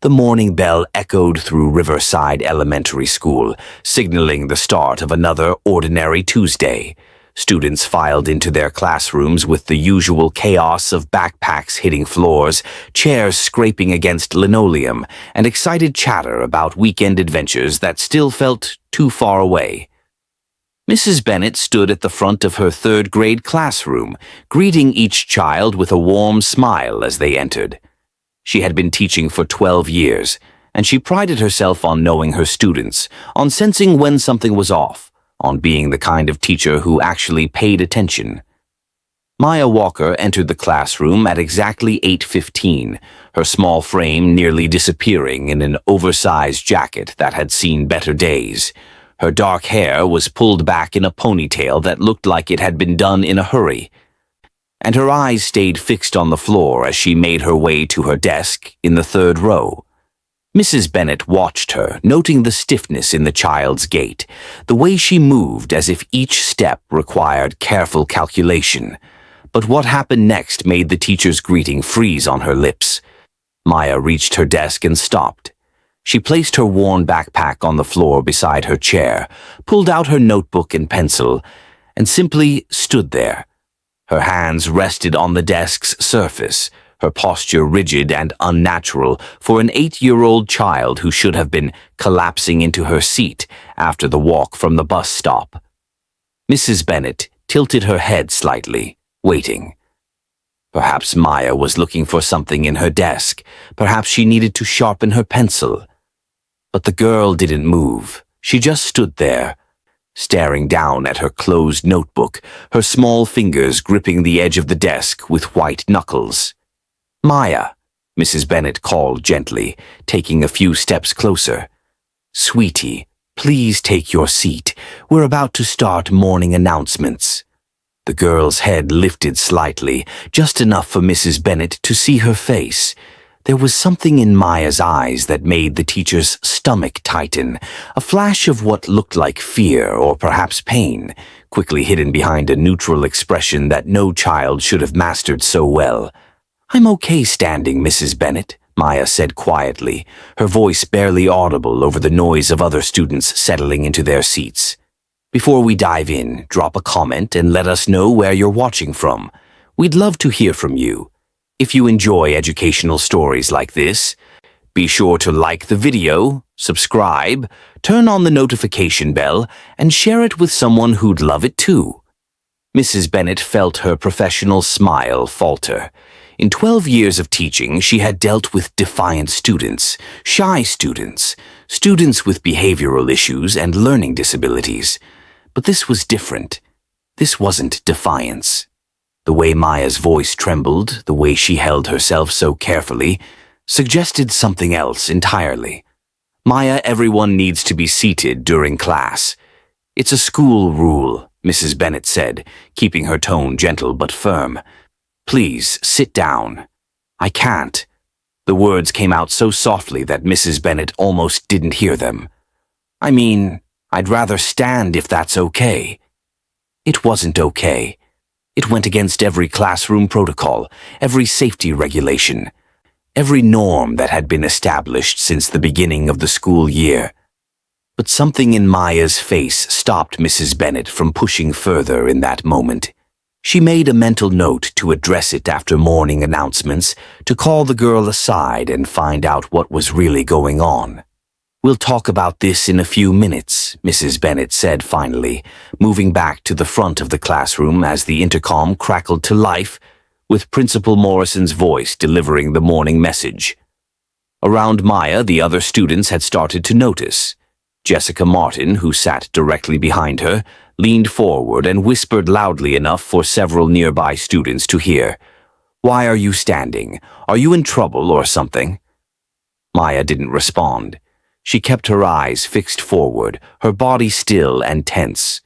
The morning bell echoed through Riverside Elementary School, signaling the start of another ordinary Tuesday. Students filed into their classrooms with the usual chaos of backpacks hitting floors, chairs scraping against linoleum, and excited chatter about weekend adventures that still felt too far away. Mrs. Bennett stood at the front of her third-grade classroom, greeting each child with a warm smile as they entered. She had been teaching for 12 years, and she prided herself on knowing her students, on sensing when something was off, on being the kind of teacher who actually paid attention. Maya Walker entered the classroom at exactly 8:15, her small frame nearly disappearing in an oversized jacket that had seen better days. Her dark hair was pulled back in a ponytail that looked like it had been done in a hurry, and her eyes stayed fixed on the floor as she made her way to her desk in the third row. Mrs. Bennett watched her, noting the stiffness in the child's gait, the way she moved as if each step required careful calculation. But what happened next made the teacher's greeting freeze on her lips. Maya reached her desk and stopped. She placed her worn backpack on the floor beside her chair, pulled out her notebook and pencil, and simply stood there. Her hands rested on the desk's surface, her posture rigid and unnatural for an 8-year-old child who should have been collapsing into her seat after the walk from the bus stop. Mrs. Bennett tilted her head slightly, waiting. Perhaps Maya was looking for something in her desk. Perhaps she needed to sharpen her pencil. But the girl didn't move. She just stood there, staring down at her closed notebook, her small fingers gripping the edge of the desk with white knuckles. "Maya," Mrs. Bennett called gently, taking a few steps closer. "Sweetie, please take your seat. We're about to start morning announcements." The girl's head lifted slightly, just enough for Mrs. Bennett to see her face. There was something in Maya's eyes that made the teacher's stomach tighten, a flash of what looked like fear or perhaps pain, quickly hidden behind a neutral expression that no child should have mastered so well. "I'm okay standing, Mrs. Bennett," Maya said quietly, her voice barely audible over the noise of other students settling into their seats. "Before we dive in, drop a comment and let us know where you're watching from. We'd love to hear from you. If you enjoy educational stories like this, be sure to like the video, subscribe, turn on the notification bell, and share it with someone who'd love it too." Mrs. Bennett felt her professional smile falter. In 12 years of teaching, she had dealt with defiant students, shy students, students with behavioral issues and learning disabilities. But this was different. This wasn't defiance. The way Maya's voice trembled, the way she held herself so carefully, suggested something else entirely. "Maya, everyone needs to be seated during class. It's a school rule," Mrs. Bennett said, keeping her tone gentle but firm. "Please, sit down." "I can't." The words came out so softly that Mrs. Bennett almost didn't hear them. "I mean, I'd rather stand if that's okay." It wasn't okay. It went against every classroom protocol, every safety regulation, every norm that had been established since the beginning of the school year. But something in Maya's face stopped Mrs. Bennett from pushing further in that moment. She made a mental note to address it after morning announcements, to call the girl aside and find out what was really going on. "We'll talk about this in a few minutes," Mrs. Bennett said finally, moving back to the front of the classroom as the intercom crackled to life, with Principal Morrison's voice delivering the morning message. Around Maya, the other students had started to notice. Jessica Martin, who sat directly behind her, leaned forward and whispered loudly enough for several nearby students to hear. "Why are you standing? Are you in trouble or something?" Maya didn't respond. She kept her eyes fixed forward, her body still and tense.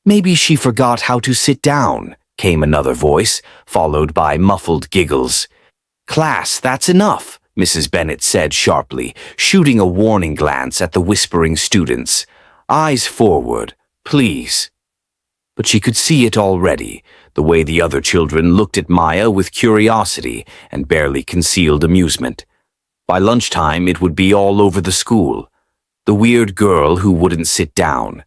"Maybe she forgot how to sit down," came another voice, followed by muffled giggles. "Class, that's enough," Mrs. Bennett said sharply, shooting a warning glance at the whispering students. "Eyes forward, please." But she could see it already, the way the other children looked at Maya with curiosity and barely concealed amusement. By lunchtime, it would be all over the school. The weird girl who wouldn't sit down.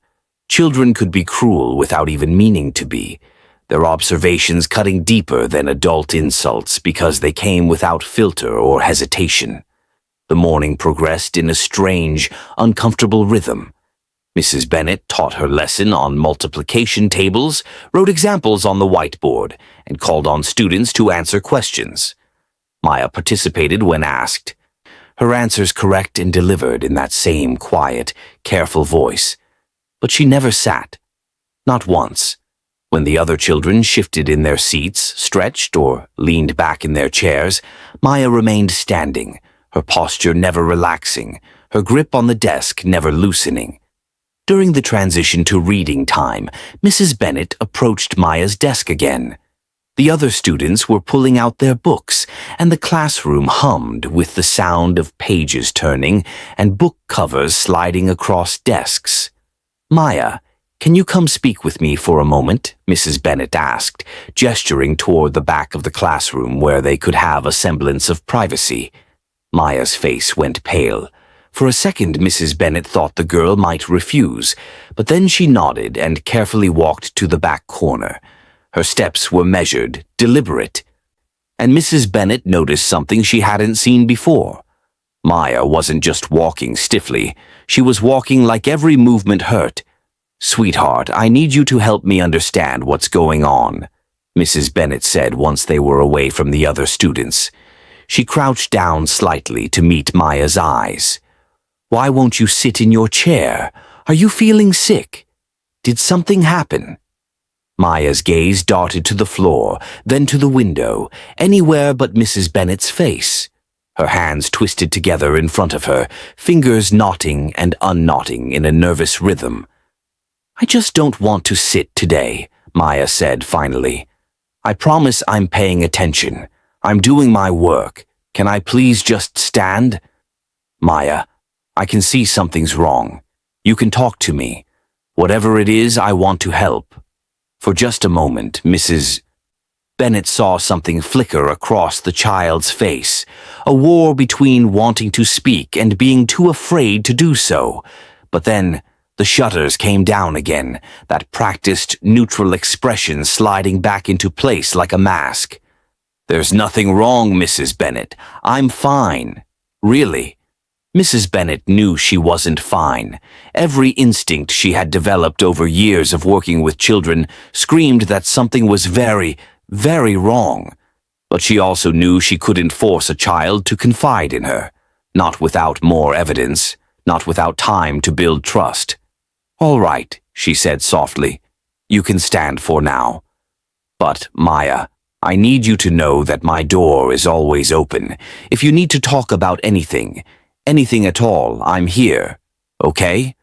Children could be cruel without even meaning to be, their observations cutting deeper than adult insults because they came without filter or hesitation. The morning progressed in a strange, uncomfortable rhythm. Mrs. Bennett taught her lesson on multiplication tables, wrote examples on the whiteboard, and called on students to answer questions. Maya participated when asked, her answers correct and delivered in that same quiet, careful voice. But she never sat. Not once. When the other children shifted in their seats, stretched, or leaned back in their chairs, Maya remained standing, her posture never relaxing, her grip on the desk never loosening. During the transition to reading time, Mrs. Bennett approached Maya's desk again. The other students were pulling out their books, and the classroom hummed with the sound of pages turning and book covers sliding across desks. "Maya, can you come speak with me for a moment?" Mrs. Bennett asked, gesturing toward the back of the classroom where they could have a semblance of privacy. Maya's face went pale. For a second, Mrs. Bennett thought the girl might refuse, but then she nodded and carefully walked to the back corner. Her steps were measured, deliberate, and Mrs. Bennett noticed something she hadn't seen before. Maya wasn't just walking stiffly, she was walking like every movement hurt. "Sweetheart, I need you to help me understand what's going on," Mrs. Bennett said once they were away from the other students. She crouched down slightly to meet Maya's eyes. "Why won't you sit in your chair? Are you feeling sick? Did something happen?" Maya's gaze darted to the floor, then to the window, anywhere but Mrs. Bennett's face. Her hands twisted together in front of her, fingers knotting and unknotting in a nervous rhythm. "I just don't want to sit today," Maya said finally. "I promise I'm paying attention. I'm doing my work. Can I please just stand?" "Maya, I can see something's wrong. You can talk to me. Whatever it is, I want to help." For just a moment, Mrs. Bennett saw something flicker across the child's face, a war between wanting to speak and being too afraid to do so. But then, the shutters came down again, that practiced, neutral expression sliding back into place like a mask. "There's nothing wrong, Mrs. Bennett. I'm fine." "Really?" Mrs. Bennett knew she wasn't fine. Every instinct she had developed over years of working with children screamed that something was very, very wrong. But she also knew she couldn't force a child to confide in her. Not without more evidence, not without time to build trust. "All right," she said softly. "You can stand for now. But, Maya, I need you to know that my door is always open. If you need to talk about anything at all, I'm here. Okay?"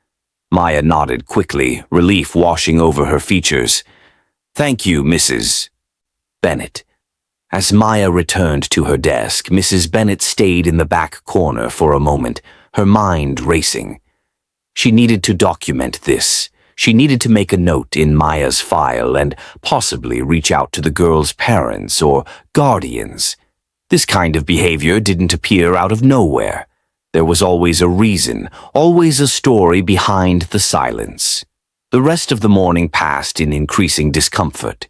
Maya nodded quickly, relief washing over her features. "Thank you, Mrs. Bennett." As Maya returned to her desk, Mrs. Bennett stayed in the back corner for a moment, her mind racing. She needed to document this. She needed to make a note in Maya's file and possibly reach out to the girl's parents or guardians. This kind of behavior didn't appear out of nowhere. There was always a reason, always a story behind the silence. The rest of the morning passed in increasing discomfort.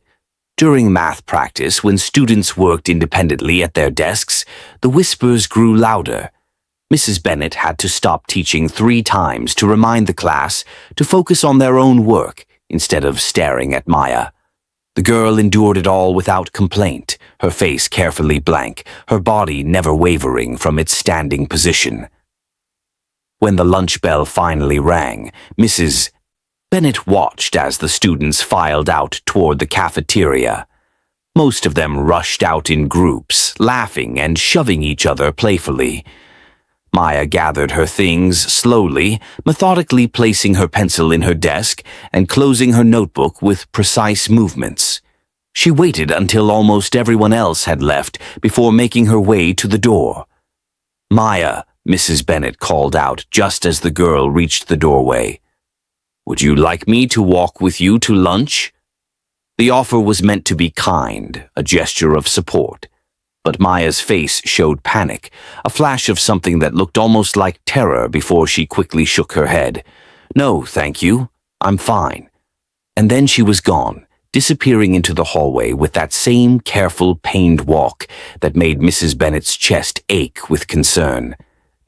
During math practice, when students worked independently at their desks, the whispers grew louder. Mrs. Bennett had to stop teaching 3 times to remind the class to focus on their own work instead of staring at Maya. The girl endured it all without complaint, her face carefully blank, her body never wavering from its standing position. When the lunch bell finally rang, Mrs. Bennett watched as the students filed out toward the cafeteria. Most of them rushed out in groups, laughing and shoving each other playfully. Maya gathered her things slowly, methodically placing her pencil in her desk and closing her notebook with precise movements. She waited until almost everyone else had left before making her way to the door. "Maya," Mrs. Bennett called out just as the girl reached the doorway. "Would you like me to walk with you to lunch?" The offer was meant to be kind, a gesture of support. But Maya's face showed panic, a flash of something that looked almost like terror before she quickly shook her head. "No, thank you. I'm fine." And then she was gone, disappearing into the hallway with that same careful, pained walk that made Mrs. Bennett's chest ache with concern.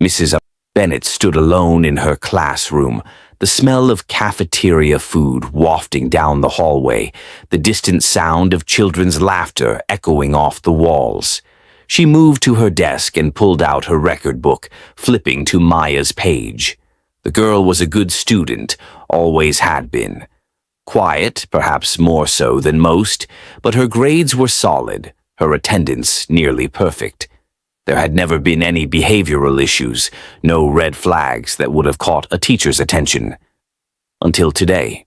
Mrs. Bennett stood alone in her classroom, the smell of cafeteria food wafting down the hallway, the distant sound of children's laughter echoing off the walls. She moved to her desk and pulled out her record book, flipping to Maya's page. The girl was a good student, always had been. Quiet, perhaps more so than most, but her grades were solid, her attendance nearly perfect. There had never been any behavioral issues, no red flags that would have caught a teacher's attention. Until today.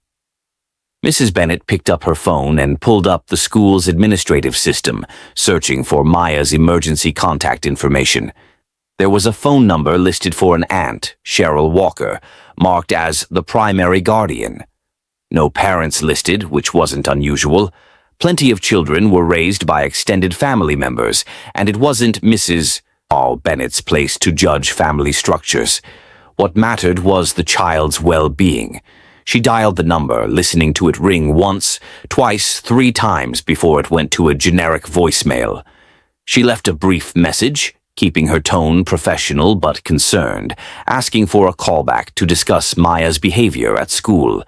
Mrs. Bennett picked up her phone and pulled up the school's administrative system, searching for Maya's emergency contact information. There was a phone number listed for an aunt, Cheryl Walker, marked as the primary guardian. No parents listed, which wasn't unusual. Plenty of children were raised by extended family members, and it wasn't Mrs. Bennett's place to judge family structures. What mattered was the child's well-being. She dialed the number, listening to it ring once, twice, 3 times before it went to a generic voicemail. She left a brief message, keeping her tone professional but concerned, asking for a callback to discuss Maya's behavior at school.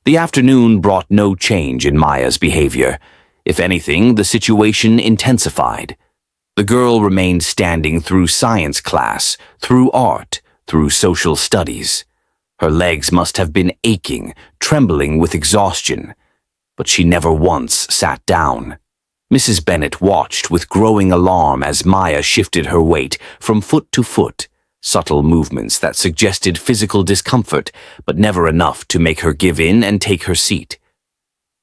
The afternoon brought no change in Maya's behavior. If anything, the situation intensified. The girl remained standing through science class, through art, through social studies. Her legs must have been aching, trembling with exhaustion. But she never once sat down. Mrs. Bennett watched with growing alarm as Maya shifted her weight from foot to foot, subtle movements that suggested physical discomfort, but never enough to make her give in and take her seat.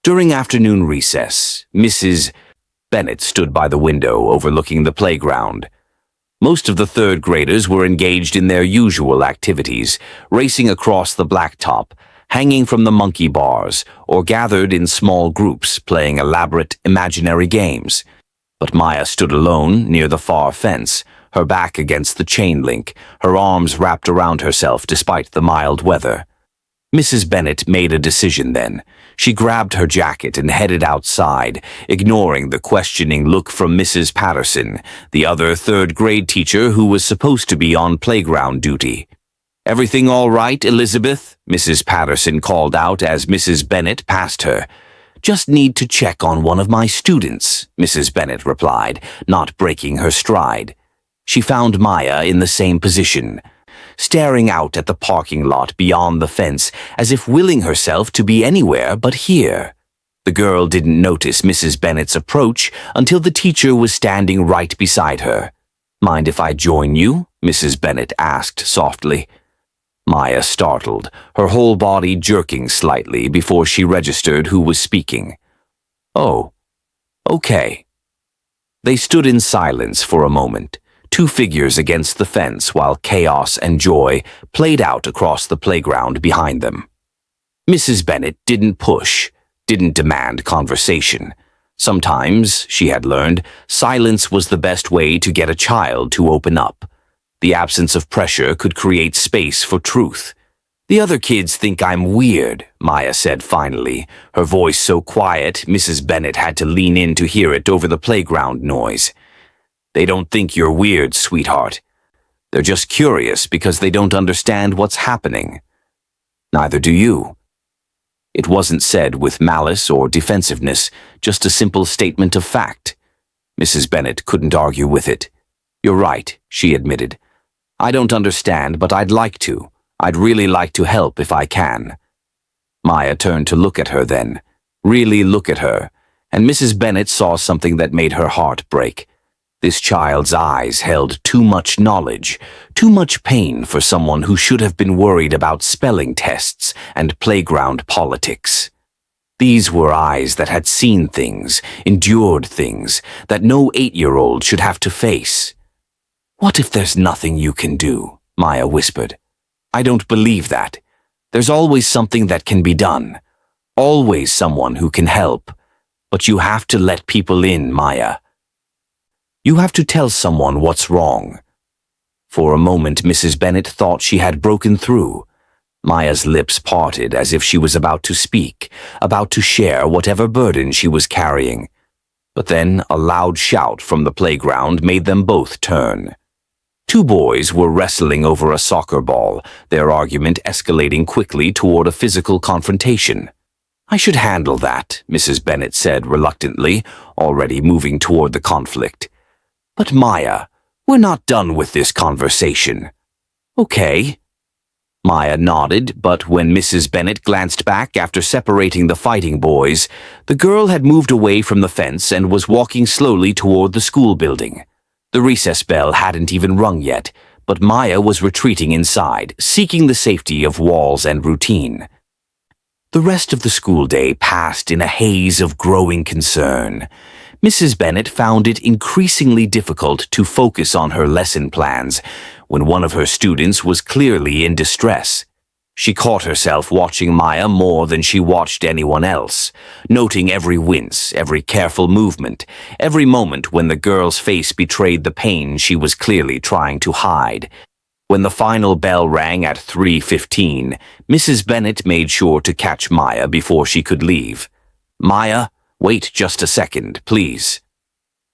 During afternoon recess, Mrs. Bennett stood by the window overlooking the playground. Most of the 3rd graders were engaged in their usual activities, racing across the blacktop, hanging from the monkey bars, or gathered in small groups playing elaborate imaginary games. But Maya stood alone near the far fence, her back against the chain link, her arms wrapped around herself despite the mild weather. Mrs. Bennett made a decision then. She grabbed her jacket and headed outside, ignoring the questioning look from Mrs. Patterson, the other 3rd grade teacher who was supposed to be on playground duty. "Everything all right, Elizabeth?" Mrs. Patterson called out as Mrs. Bennett passed her. "Just need to check on one of my students," Mrs. Bennett replied, not breaking her stride. She found Maya in the same position, staring out at the parking lot beyond the fence as if willing herself to be anywhere but here. The girl didn't notice Mrs. Bennett's approach until the teacher was standing right beside her. "Mind if I join you?" Mrs. Bennett asked softly. Maya startled, her whole body jerking slightly before she registered who was speaking. "Oh, okay." They stood in silence for a moment, 2 figures against the fence while chaos and joy played out across the playground behind them. Mrs. Bennett didn't push, didn't demand conversation. Sometimes, she had learned, silence was the best way to get a child to open up. The absence of pressure could create space for truth. "The other kids think I'm weird," Maya said finally, her voice so quiet Mrs. Bennett had to lean in to hear it over the playground noise. "They don't think you're weird, sweetheart. They're just curious because they don't understand what's happening. Neither do you." It wasn't said with malice or defensiveness, just a simple statement of fact. Mrs. Bennett couldn't argue with it. "You're right," she admitted. "I don't understand, but I'd like to. I'd really like to help if I can." Maya turned to look at her then, really look at her, and Mrs. Bennett saw something that made her heart break. This child's eyes held too much knowledge, too much pain for someone who should have been worried about spelling tests and playground politics. These were eyes that had seen things, endured things, that no 8-year-old should have to face. "What if there's nothing you can do?" Maya whispered. "I don't believe that. There's always something that can be done. Always someone who can help. But you have to let people in, Maya." You have to tell someone what's wrong." For a moment, Mrs. Bennett thought she had broken through. Maya's lips parted as if she was about to speak, about to share whatever burden she was carrying. But then a loud shout from the playground made them both turn. Two boys were wrestling over a soccer ball, their argument escalating quickly toward a physical confrontation. "I should handle that," Mrs. Bennett said reluctantly, already moving toward the conflict. "But Maya, we're not done with this conversation." "Okay." Maya nodded, but when Mrs. Bennett glanced back after separating the fighting boys, the girl had moved away from the fence and was walking slowly toward the school building. The recess bell hadn't even rung yet, but Maya was retreating inside, seeking the safety of walls and routine. The rest of the school day passed in a haze of growing concern. Mrs. Bennett found it increasingly difficult to focus on her lesson plans when one of her students was clearly in distress. She caught herself watching Maya more than she watched anyone else, noting every wince, every careful movement, every moment when the girl's face betrayed the pain she was clearly trying to hide. When the final bell rang at 3:15, Mrs. Bennett made sure to catch Maya before she could leave. "Maya, wait just a second, please."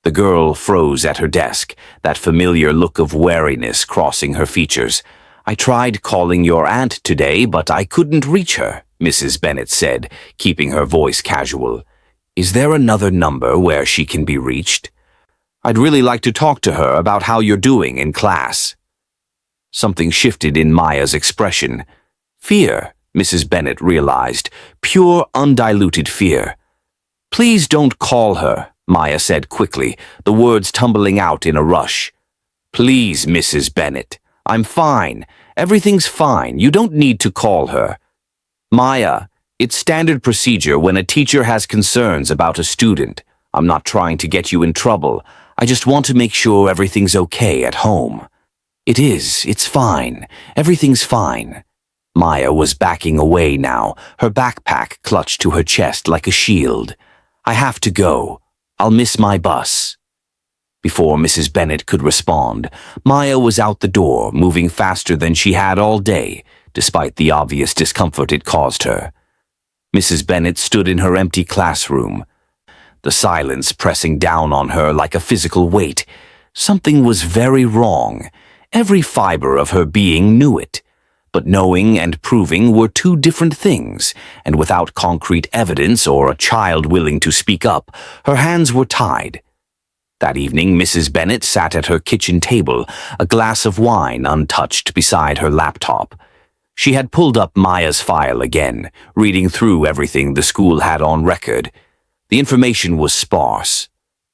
The girl froze at her desk, that familiar look of wariness crossing her features. "I tried calling your aunt today, but I couldn't reach her," Mrs. Bennett said, keeping her voice casual. "Is there another number where she can be reached? I'd really like to talk to her about how you're doing in class." Something shifted in Maya's expression. Fear, Mrs. Bennett realized, pure, undiluted fear. "Please don't call her," Maya said quickly, the words tumbling out in a rush. "Please, Mrs. Bennett. I'm fine. Everything's fine. You don't need to call her." "Maya, it's standard procedure when a teacher has concerns about a student. I'm not trying to get you in trouble. I just want to make sure everything's okay at home." "It is. It's fine. Everything's fine." Maya was backing away now, her backpack clutched to her chest like a shield. "I have to go. I'll miss my bus." Before Mrs. Bennett could respond, Maya was out the door, moving faster than she had all day, despite the obvious discomfort it caused her. Mrs. Bennett stood in her empty classroom, the silence pressing down on her like a physical weight. Something was very wrong. Every fiber of her being knew it. But knowing and proving were two different things, and without concrete evidence or a child willing to speak up, her hands were tied. That evening, Mrs. Bennett sat at her kitchen table, a glass of wine untouched beside her laptop. She had pulled up Maya's file again, reading through everything the school had on record. The information was sparse.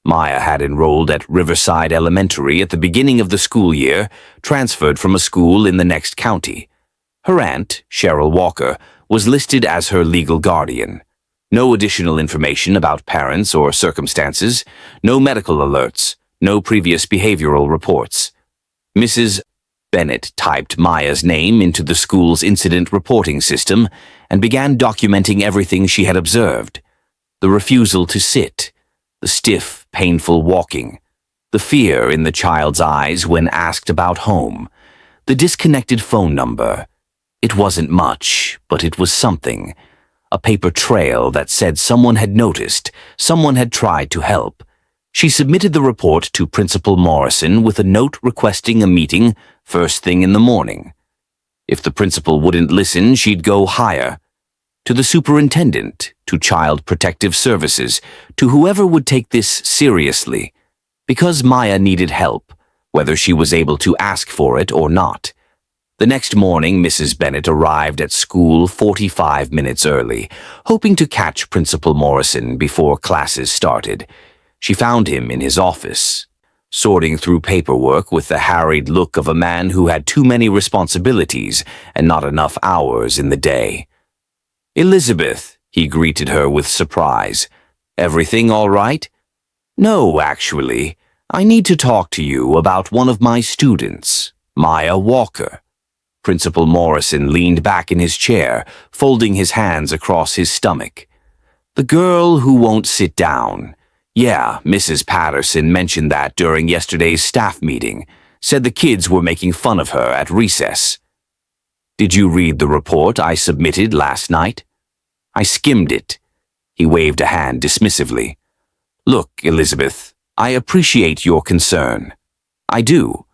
Maya had enrolled at Riverside Elementary at the beginning of the school year, transferred from a school in the next county. Her aunt, Cheryl Walker, was listed as her legal guardian. No additional information about parents or circumstances, no medical alerts, no previous behavioral reports. Mrs. Bennett typed Maya's name into the school's incident reporting system and began documenting everything she had observed. The refusal to sit, the stiff, painful walking, the fear in the child's eyes when asked about home, the disconnected phone number. It wasn't much, but it was something. A paper trail that said someone had noticed, someone had tried to help. She submitted the report to Principal Morrison with a note requesting a meeting first thing in the morning. If the principal wouldn't listen, she'd go higher. To the superintendent, to Child Protective Services, to whoever would take this seriously. Because Maya needed help, whether she was able to ask for it or not. The next morning, Mrs. Bennett arrived at school 45 minutes early, hoping to catch Principal Morrison before classes started. She found him in his office, sorting through paperwork with the harried look of a man who had too many responsibilities and not enough hours in the day. "Elizabeth," he greeted her with surprise. "Everything all right?" "No, actually. I need to talk to you about one of my students, Maya Walker." Principal Morrison leaned back in his chair, folding his hands across his stomach. "The girl who won't sit down. Yeah, Mrs. Patterson mentioned that during yesterday's staff meeting. Said the kids were making fun of her at recess. Did you read the report I submitted last night? I skimmed it. He waved a hand dismissively. Look, Elizabeth, I appreciate your concern. I do.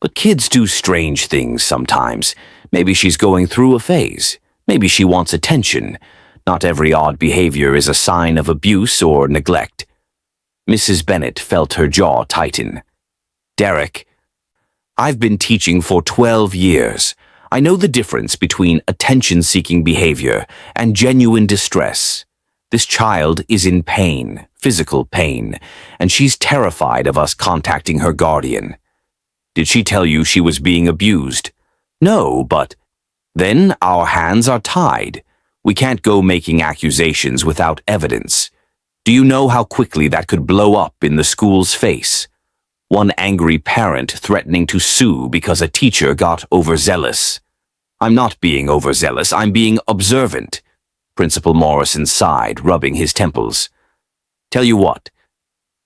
But kids do strange things sometimes. Maybe she's going through a phase. Maybe she wants attention. Not every odd behavior is a sign of abuse or neglect. Mrs. Bennett felt her jaw tighten. Derek, I've been teaching for 12 years. I know the difference between attention-seeking behavior and genuine distress. This child is in pain, physical pain, and she's terrified of us contacting her guardian. Did she tell you she was being abused? No, but then our hands are tied. We can't go making accusations without evidence. Do you know how quickly that could blow up in the school's face? One angry parent threatening to sue because a teacher got overzealous. I'm not being overzealous, I'm being observant. Principal Morrison sighed, rubbing his temples. Tell you what,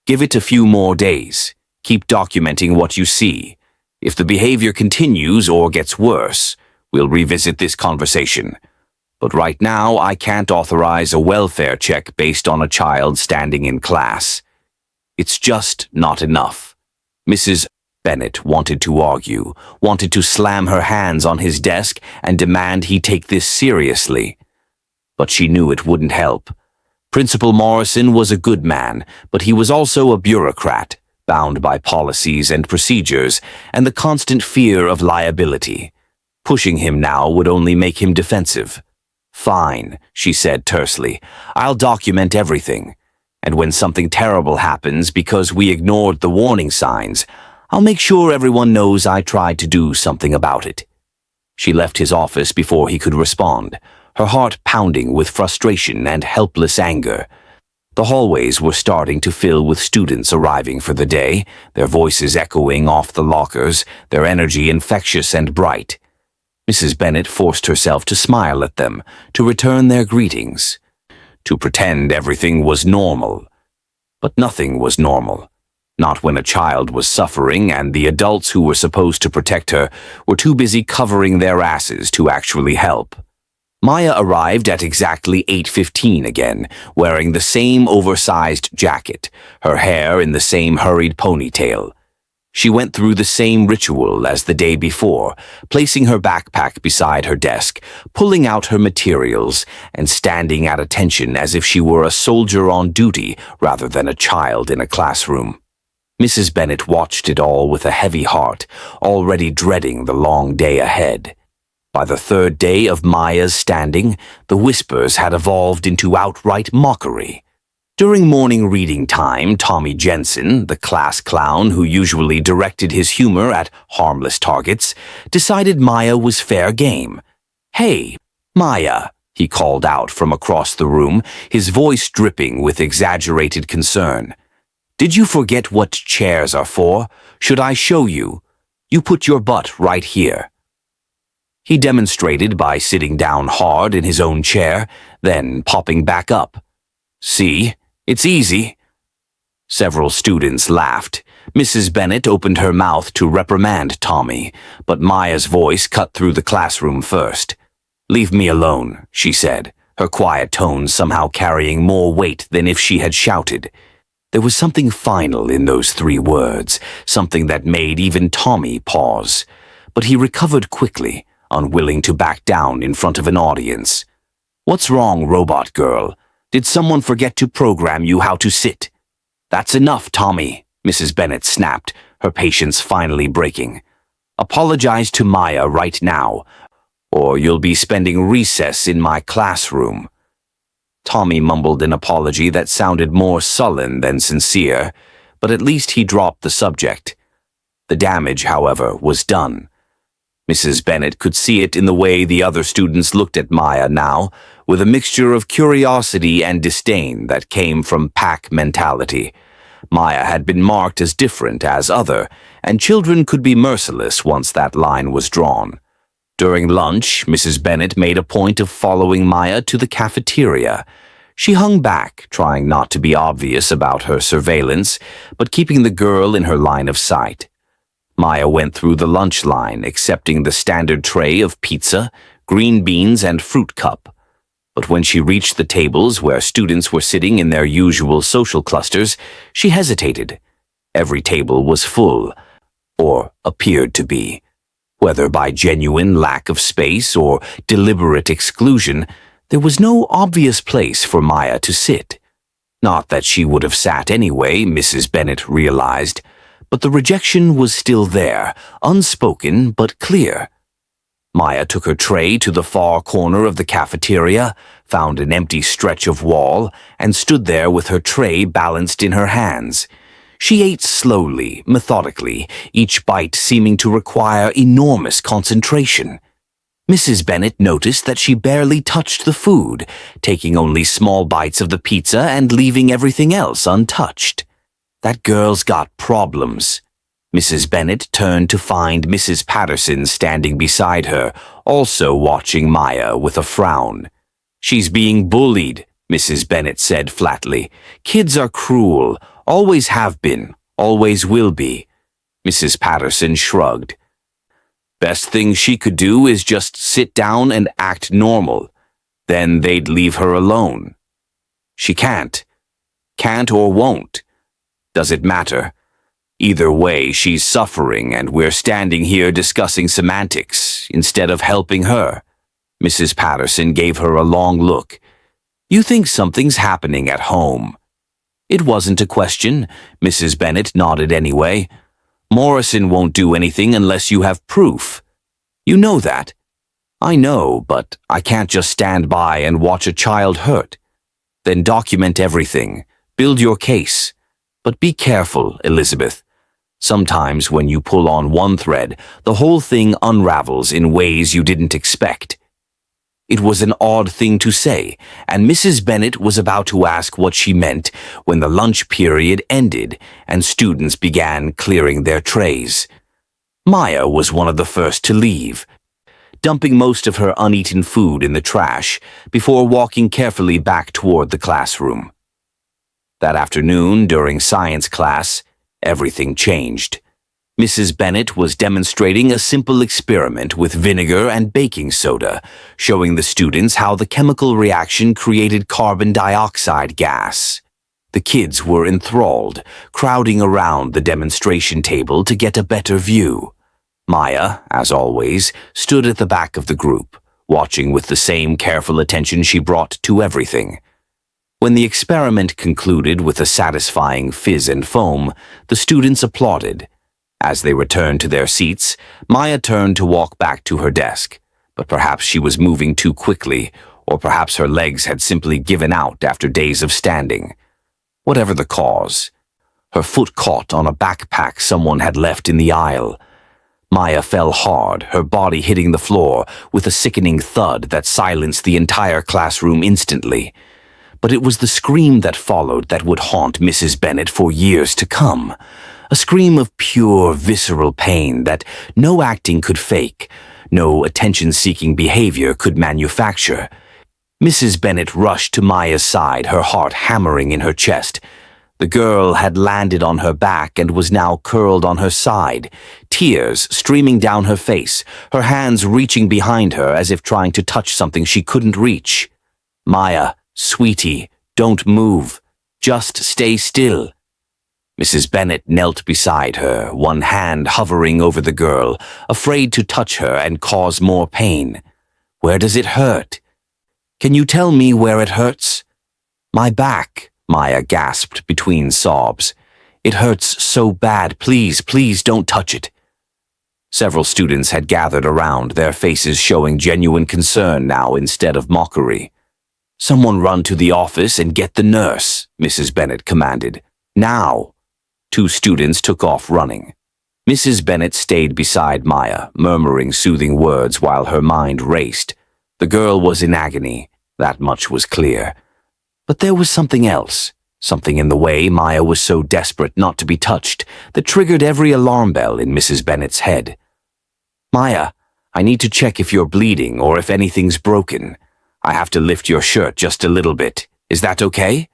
give it a few more days. Keep documenting what you see. If the behavior continues or gets worse, we'll revisit this conversation. But right now, I can't authorize a welfare check based on a child standing in class. It's just not enough. Mrs. Bennett wanted to argue, wanted to slam her hands on his desk and demand he take this seriously. But she knew it wouldn't help. Principal Morrison was a good man, but he was also a bureaucrat, bound by policies and procedures and the constant fear of liability. Pushing him now would only make him defensive. Fine, she said tersely. I'll document everything. And when something terrible happens because we ignored the warning signs, I'll make sure everyone knows I tried to do something about it. She left his office before he could respond, her heart pounding with frustration and helpless anger. The hallways were starting to fill with students arriving for the day, their voices echoing off the lockers, their energy infectious and bright. Mrs. Bennett forced herself to smile at them, to return their greetings, to pretend everything was normal. But nothing was normal. Not when a child was suffering and the adults who were supposed to protect her were too busy covering their asses to actually help. Maya arrived at exactly 8:15 again, wearing the same oversized jacket, her hair in the same hurried ponytail. She went through the same ritual as the day before, placing her backpack beside her desk, pulling out her materials, and standing at attention as if she were a soldier on duty rather than a child in a classroom. Mrs. Bennett watched it all with a heavy heart, already dreading the long day ahead. By the third day of Maya's standing, the whispers had evolved into outright mockery. During morning reading time, Tommy Jensen, the class clown who usually directed his humor at harmless targets, decided Maya was fair game. "Hey, Maya," he called out from across the room, his voice dripping with exaggerated concern. "Did you forget what chairs are for? Should I show you? You put your butt right here." He demonstrated by sitting down hard in his own chair, then popping back up. "See? It's easy." Several students laughed. Mrs. Bennett opened her mouth to reprimand Tommy, but Maya's voice cut through the classroom first. "Leave me alone," she said, her quiet tones somehow carrying more weight than if she had shouted. There was something final in those 3 words, something that made even Tommy pause. But he recovered quickly, unwilling to back down in front of an audience. "What's wrong, robot girl? Did someone forget to program you how to sit?" "That's enough, Tommy," Mrs. Bennett snapped, her patience finally breaking. "Apologize to Maya right now, or you'll be spending recess in my classroom." Tommy mumbled an apology that sounded more sullen than sincere, but at least he dropped the subject. The damage, however, was done. Mrs. Bennett could see it in the way the other students looked at Maya now, with a mixture of curiosity and disdain that came from pack mentality. Maya had been marked as different as other, and children could be merciless once that line was drawn. During lunch, Mrs. Bennett made a point of following Maya to the cafeteria. She hung back, trying not to be obvious about her surveillance, but keeping the girl in her line of sight. Maya went through the lunch line, accepting the standard tray of pizza, green beans, and fruit cup. But when she reached the tables where students were sitting in their usual social clusters, she hesitated. Every table was full, or appeared to be. Whether by genuine lack of space or deliberate exclusion, there was no obvious place for Maya to sit. Not that she would have sat anyway, Mrs. Bennett realized, but the rejection was still there, unspoken but clear. Maya took her tray to the far corner of the cafeteria, found an empty stretch of wall, and stood there with her tray balanced in her hands. She ate slowly, methodically, each bite seeming to require enormous concentration. Mrs. Bennett noticed that she barely touched the food, taking only small bites of the pizza and leaving everything else untouched. That girl's got problems. Mrs. Bennett turned to find Mrs. Patterson standing beside her, also watching Maya with a frown. "She's being bullied," Mrs. Bennett said flatly. "Kids are cruel, always have been, always will be." Mrs. Patterson shrugged. "Best thing she could do is just sit down and act normal. Then they'd leave her alone." "She can't. Can't or won't. Does it matter? Either way, she's suffering, and we're standing here discussing semantics instead of helping her." Mrs. Patterson gave her a long look. "You think something's happening at home." It wasn't a question. Mrs. Bennett nodded anyway. "Morrison won't do anything unless you have proof. You know that." "I know, but I can't just stand by and watch a child hurt." "Then document everything. Build your case. But be careful, Elizabeth. Sometimes when you pull on one thread, the whole thing unravels in ways you didn't expect." It was an odd thing to say, and Mrs. Bennett was about to ask what she meant when the lunch period ended and students began clearing their trays. Maya was one of the first to leave, dumping most of her uneaten food in the trash before walking carefully back toward the classroom. That afternoon, during science class, everything changed. Mrs. Bennett was demonstrating a simple experiment with vinegar and baking soda, showing the students how the chemical reaction created carbon dioxide gas. The kids were enthralled, crowding around the demonstration table to get a better view. Maya, as always, stood at the back of the group, watching with the same careful attention she brought to everything. When the experiment concluded with a satisfying fizz and foam, the students applauded. As they returned to their seats, Maya turned to walk back to her desk, but perhaps she was moving too quickly, or perhaps her legs had simply given out after days of standing. Whatever the cause, her foot caught on a backpack someone had left in the aisle. Maya fell hard, her body hitting the floor with a sickening thud that silenced the entire classroom instantly. But it was the scream that followed that would haunt Mrs. Bennett for years to come. A scream of pure, visceral pain that no acting could fake, no attention-seeking behavior could manufacture. Mrs. Bennett rushed to Maya's side, her heart hammering in her chest. The girl had landed on her back and was now curled on her side, tears streaming down her face, her hands reaching behind her as if trying to touch something she couldn't reach. "Maya, sweetie, don't move. Just stay still." Mrs. Bennett knelt beside her, one hand hovering over the girl, afraid to touch her and cause more pain. "Where does it hurt? Can you tell me where it hurts?" "My back," Maya gasped between sobs. "It hurts so bad. Please, please don't touch it." Several students had gathered around, their faces showing genuine concern now instead of mockery. "Someone run to the office and get the nurse," Mrs. Bennett commanded. "Now." 2 students took off running. Mrs. Bennett stayed beside Maya, murmuring soothing words while her mind raced. The girl was in agony, that much was clear. But there was something else, something in the way Maya was so desperate not to be touched that triggered every alarm bell in Mrs. Bennett's head. "Maya, I need to check if you're bleeding or if anything's broken. I have to lift your shirt just a little bit. Is that okay?"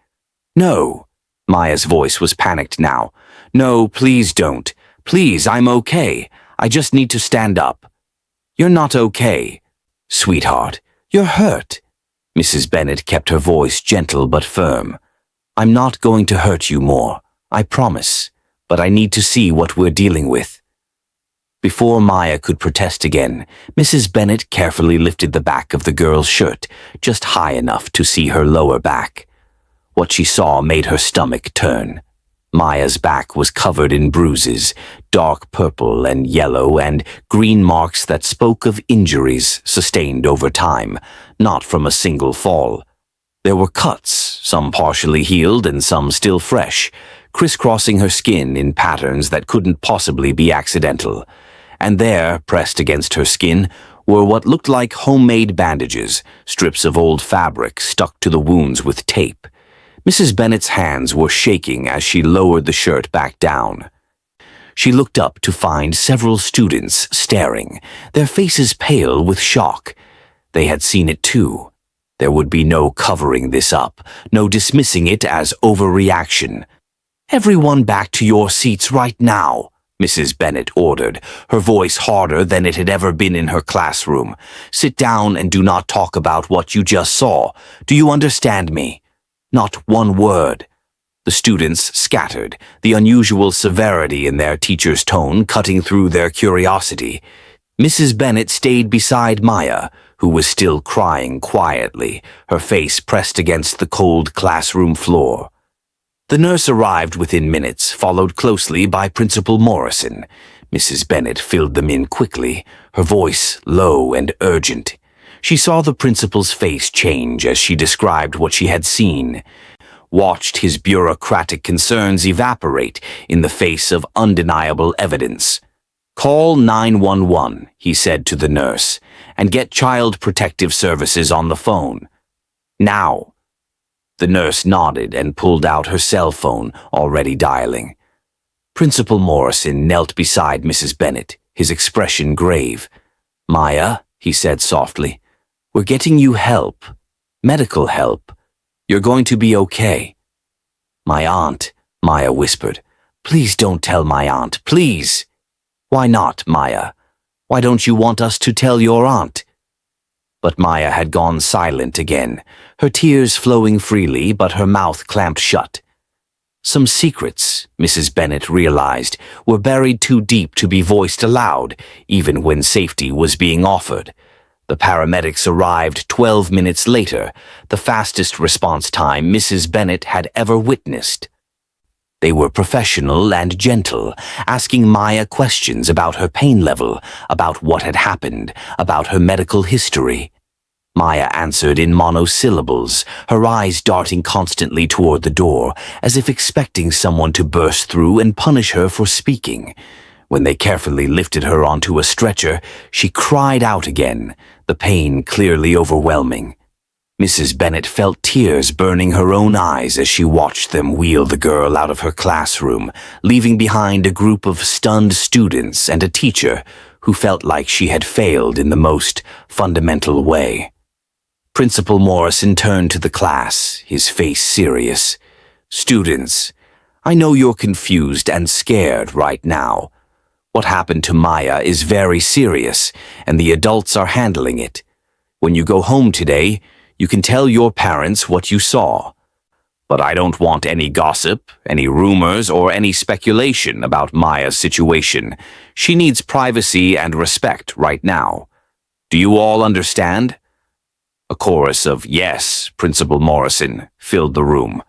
"No." Maya's voice was panicked now. "No, please don't. Please, I'm okay. I just need to stand up." "You're not okay. Sweetheart, you're hurt." Mrs. Bennett kept her voice gentle but firm. "I'm not going to hurt you more, I promise, but I need to see what we're dealing with." Before Maya could protest again, Mrs. Bennett carefully lifted the back of the girl's shirt, just high enough to see her lower back. What she saw made her stomach turn. Maya's back was covered in bruises, dark purple and yellow and green marks that spoke of injuries sustained over time, not from a single fall. There were cuts, some partially healed and some still fresh, crisscrossing her skin in patterns that couldn't possibly be accidental. And there, pressed against her skin, were what looked like homemade bandages, strips of old fabric stuck to the wounds with tape. Mrs. Bennett's hands were shaking as she lowered the shirt back down. She looked up to find several students staring, their faces pale with shock. They had seen it too. There would be no covering this up, no dismissing it as overreaction. "Everyone back to your seats right now," Mrs. Bennett ordered, her voice harder than it had ever been in her classroom. "Sit down and do not talk about what you just saw. Do you understand me?" Not one word. The students scattered, the unusual severity in their teacher's tone cutting through their curiosity. Mrs. Bennett stayed beside Maya, who was still crying quietly, her face pressed against the cold classroom floor. The nurse arrived within minutes, followed closely by Principal Morrison. Mrs. Bennett filled them in quickly, her voice low and urgent. She saw the principal's face change as she described what she had seen, watched his bureaucratic concerns evaporate in the face of undeniable evidence. "Call 911, he said to the nurse, "and get Child Protective Services on the phone. Now." The nurse nodded and pulled out her cell phone, already dialing. Principal Morrison knelt beside Mrs. Bennett, his expression grave. "Maya," he said softly, "we're getting you help. Medical help. You're going to be okay." "My aunt," Maya whispered. "Please don't tell my aunt, please." "Why not, Maya? Why don't you want us to tell your aunt?" But Maya had gone silent again, her tears flowing freely but her mouth clamped shut. Some secrets, Mrs. Bennett realized, were buried too deep to be voiced aloud, even when safety was being offered. The paramedics arrived 12 minutes later, the fastest response time Mrs. Bennett had ever witnessed. They were professional and gentle, asking Maya questions about her pain level, about what had happened, about her medical history. Maya answered in monosyllables, her eyes darting constantly toward the door, as if expecting someone to burst through and punish her for speaking. When they carefully lifted her onto a stretcher, she cried out again, the pain clearly overwhelming. Mrs. Bennett felt tears burning her own eyes as she watched them wheel the girl out of her classroom, leaving behind a group of stunned students and a teacher who felt like she had failed in the most fundamental way. Principal Morrison turned to the class, his face serious. "Students, I know you're confused and scared right now. What happened to Maya is very serious, and the adults are handling it. When you go home today, you can tell your parents what you saw. But I don't want any gossip, any rumors, or any speculation about Maya's situation. She needs privacy and respect right now. Do you all understand?" A chorus of "Yes, Principal Morrison" filled the room.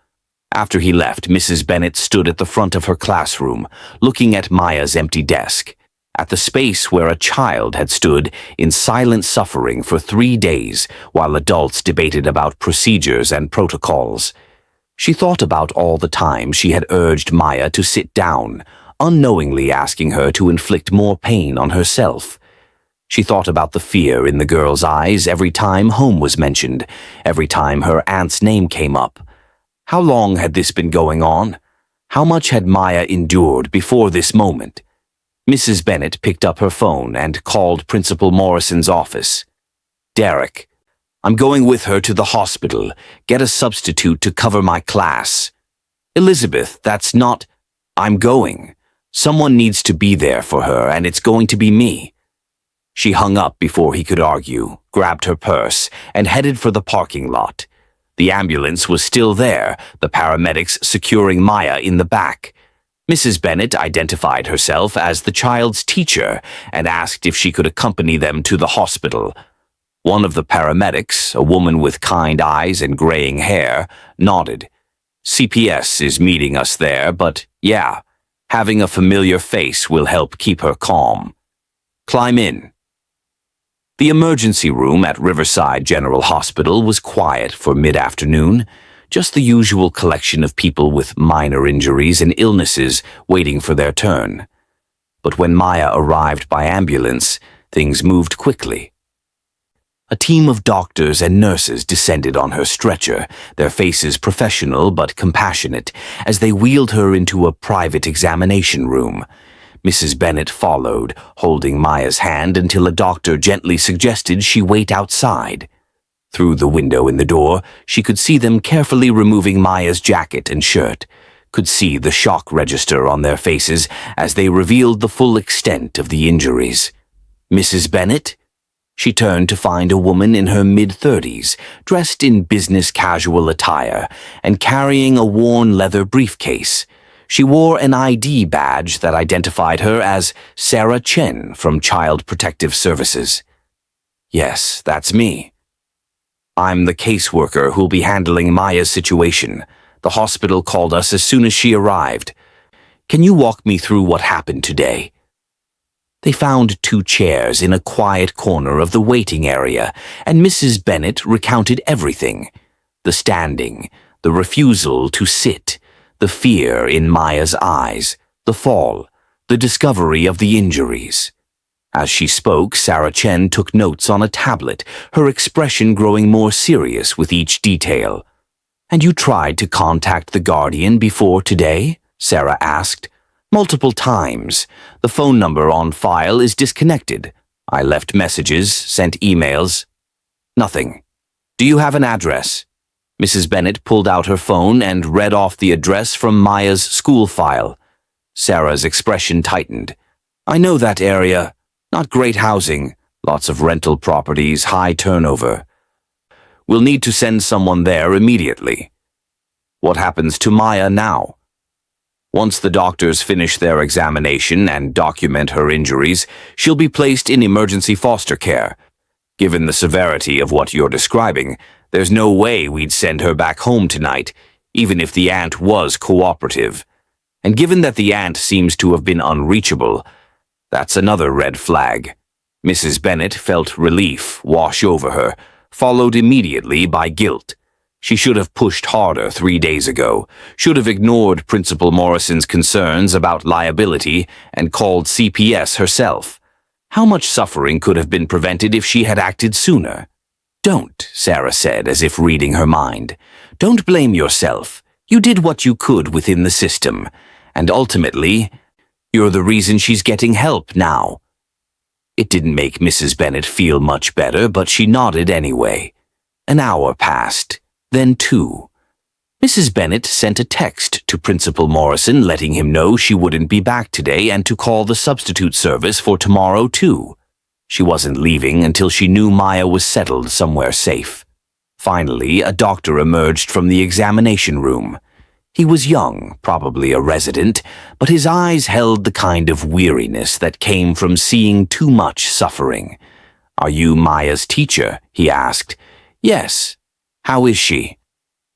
After he left, Mrs. Bennett stood at the front of her classroom, looking at Maya's empty desk, at the space where a child had stood in silent suffering for 3 days while adults debated about procedures and protocols. She thought about all the time she had urged Maya to sit down, unknowingly asking her to inflict more pain on herself. She thought about the fear in the girl's eyes every time home was mentioned, every time her aunt's name came up. How long had this been going on? How much had Maya endured before this moment? Mrs. Bennett picked up her phone and called Principal Morrison's office. "Derek." I'm going with her to the hospital. Get a substitute to cover my class. Elizabeth, that's not... I'm going. Someone needs to be there for her, and it's going to be me. She hung up before he could argue, grabbed her purse, and headed for the parking lot. The ambulance was still there, the paramedics securing Maya in the back. Mrs. Bennett identified herself as the child's teacher and asked if she could accompany them to the hospital. One of the paramedics, a woman with kind eyes and graying hair, nodded. CPS is meeting us there, but yeah, having a familiar face will help keep her calm. Climb in. The emergency room at Riverside General Hospital was quiet for mid-afternoon, just the usual collection of people with minor injuries and illnesses waiting for their turn. But when Maya arrived by ambulance, things moved quickly. A team of doctors and nurses descended on her stretcher, their faces professional but compassionate, as they wheeled her into a private examination room. Mrs. Bennett followed, holding Maya's hand until a doctor gently suggested she wait outside. Through the window in the door, she could see them carefully removing Maya's jacket and shirt, could see the shock register on their faces as they revealed the full extent of the injuries. Mrs. Bennett? She turned to find a woman in her mid-30s, dressed in business casual attire and carrying a worn leather briefcase. She wore an ID badge that identified her as Sarah Chen from Child Protective Services. Yes, that's me. I'm the caseworker who'll be handling Maya's situation. The hospital called us as soon as she arrived. Can you walk me through what happened today? They found 2 chairs in a quiet corner of the waiting area, and Mrs. Bennett recounted everything. The standing, the refusal to sit, the fear in Maya's eyes, the fall, the discovery of the injuries. As she spoke, Sarah Chen took notes on a tablet, her expression growing more serious with each detail. And you tried to contact the guardian before today? Sarah asked. Multiple times. The phone number on file is disconnected. I left messages, sent emails. Nothing. Do you have an address? Mrs. Bennett pulled out her phone and read off the address from Maya's school file. Sarah's expression tightened. I know that area. Not great housing, lots of rental properties, high turnover. We'll need to send someone there immediately. What happens to Maya now? Once the doctors finish their examination and document her injuries, she'll be placed in emergency foster care. Given the severity of what you're describing, there's no way we'd send her back home tonight, even if the aunt was cooperative. And given that the aunt seems to have been unreachable, that's another red flag. Mrs. Bennett felt relief wash over her, followed immediately by guilt. She should have pushed harder 3 days ago, should have ignored Principal Morrison's concerns about liability and called CPS herself. How much suffering could have been prevented if she had acted sooner? Don't, Sarah said, as if reading her mind. Don't blame yourself. You did what you could within the system, and ultimately, you're the reason she's getting help now. It didn't make Mrs. Bennett feel much better, but she nodded anyway. An hour passed, then 2. Mrs. Bennett sent a text to Principal Morrison letting him know she wouldn't be back today and to call the substitute service for tomorrow too. She wasn't leaving until she knew Maya was settled somewhere safe. Finally, a doctor emerged from the examination room. He was young, probably a resident, but his eyes held the kind of weariness that came from seeing too much suffering. Are you Maya's teacher? He asked. Yes. How is she?